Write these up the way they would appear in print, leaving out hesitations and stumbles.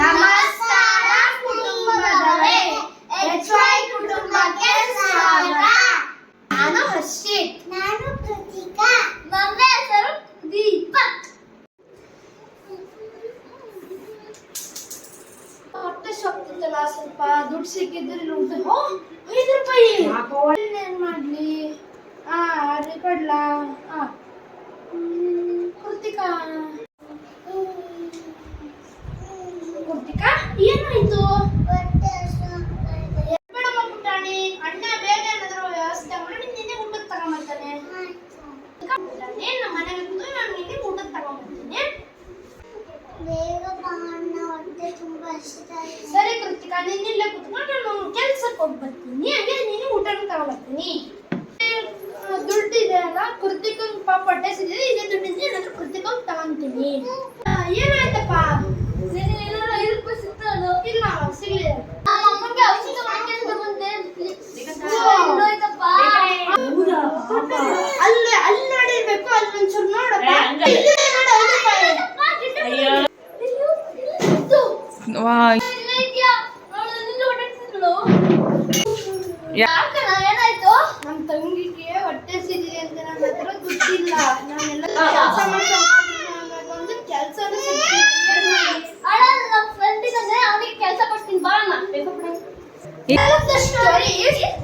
ನಮಸ್ಕಾರ ಕುಟುಂಬದವರೇ, HY ಕುಟುಂಬಕ್ಕೆ ಸ್ವಾಗತ. ನಾನು ಹರ್ಷಿತ್. ನಾನು ಕೃತಿಕಾ. ನನ್ನ ಹೆಸರು ದೀಪಕ್. ಹೊಟ್ಟೆ ಶಕ್ತಿತ್ತಲ್ಲ, ಸ್ವಲ್ಪ ದುಡ್ಡು ಸಿಕ್ಕಿದ್ರೆ ₹5. ಏನ್ ಮಾಡ್ಲಿ? ಅಡ್ಗೆ ಕೊಡ್ಲಾ? ಕೃತಿಕಾ ಏನಾಯ್ತು? ಬೇಡಮ್ಮ ಪುಟಾಣಿ, ಅಣ್ಣ ಬೇಗ ಏನಾದ್ರು ವ್ಯವಸ್ಥೆ ಮಾಡಿ ನಿನ್ನೆ ಊಟಕ್ಕೆ ತಗೊಂಬರ್ತಾನೆ. ನಮ್ಮ ಮನೆಗೆ ಕೂತು ನಾನು ನಿನ್ನೆ ಊಟಕ್ಕೆ ತಗೊಂಬರ್ತೀನಿ. ಬೇಗ ಬಾ ಅಣ್ಣ, ಹೊಟ್ಟೆ ತುಂಬಾ ಹಸಿತಾಯಿದೆ. ಸರಿ ಕೃತಿಕಾ, ನಿನ್ನಿಲ್ಲೇ ಕೂತ್ಕೊಂಡು ನಾನು ಕೆಲ್ಸಕ್ಕೆ ಹೋಗಿ ಬರ್ತೀನಿ. ಹಾಗೆ ನೀನು ಊಟಕ್ಕೆ ತಗೊಂಬರ್ತೀನಿ. ದುಡ್ಡಿದೆ ಅಲ್ಲ, ಕೃತಿಕಂಗ್ ಪಾಪ ಹೊಟ್ಟೆ ಸಿಗಿದೆ. ಇದೇ ದುಡ್ಡಿದ್ರೆ ಏನಾದ್ರು ಕೃತಿಕಂಗ್ ತಗೊಂತೀನಿ. ಏನಾಯ್ತಪ್ಪ? ₹5 ಸಿಕ್ತಲ್ಲ? ಇಲ್ಲ, ಸಿಗ್ಲಿಲ್ಲ. ಅಮ್ಮಂಗೆ ಔಷಧಿ ತಗೊಂಡು ಬಂದೆ. ಅಲ್ಲಿ ನೋಡಿರ್ಬೇಕು, ಅಲ್ಲಿ ಒಂಚೂರು ನೋಡಪ್ಪ. ಏನಾಯ್ತು? ನಮ್ ತಂಗಿಗೆ ಹೊಟ್ಟೆ ಸಿಗಿದೆ ಅಂತ ನನ್ನ ಹತ್ರ ದುಡ್ಡಿಲ್ಲ. ನಾನೆಲ್ಲ ಕೆಲಸ ಮಾಡ್ಕೊಂಡು ಕೆಲಸನೂ ಸಿಗ್ತಿಲ್ಲ. ನಮ್ಮ ಫ್ರೆಂಡಿಗೆ ಅವನಿಗೆ ಕೆಲಸ ಕೊಡ್ತೀನಿ ಬಾ ಅಣ್ಣ.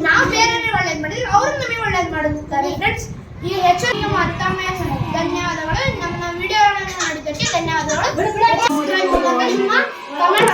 ನಾವು ಬೇರೆ ಒಳ್ಳೇದು ಮಾಡಿದ್ರೆ ಅವರು ನಮಗೆ ಒಳ್ಳೇದು ಮಾಡುತ್ತಾರೆ. ಫ್ರೆಂಡ್ಸ್, ಈ ಹೆಚ್ಚು ಮತ್ತೊಮ್ಮೆ ಧನ್ಯವಾದಗಳು. ನಮ್ಮ ವಿಡಿಯೋಗಳನ್ನು ನೋಡಿದ್ದಕ್ಕೆ ಧನ್ಯವಾದಗಳು. ನಿಮ್ಮ ಕಮೆಂಟ್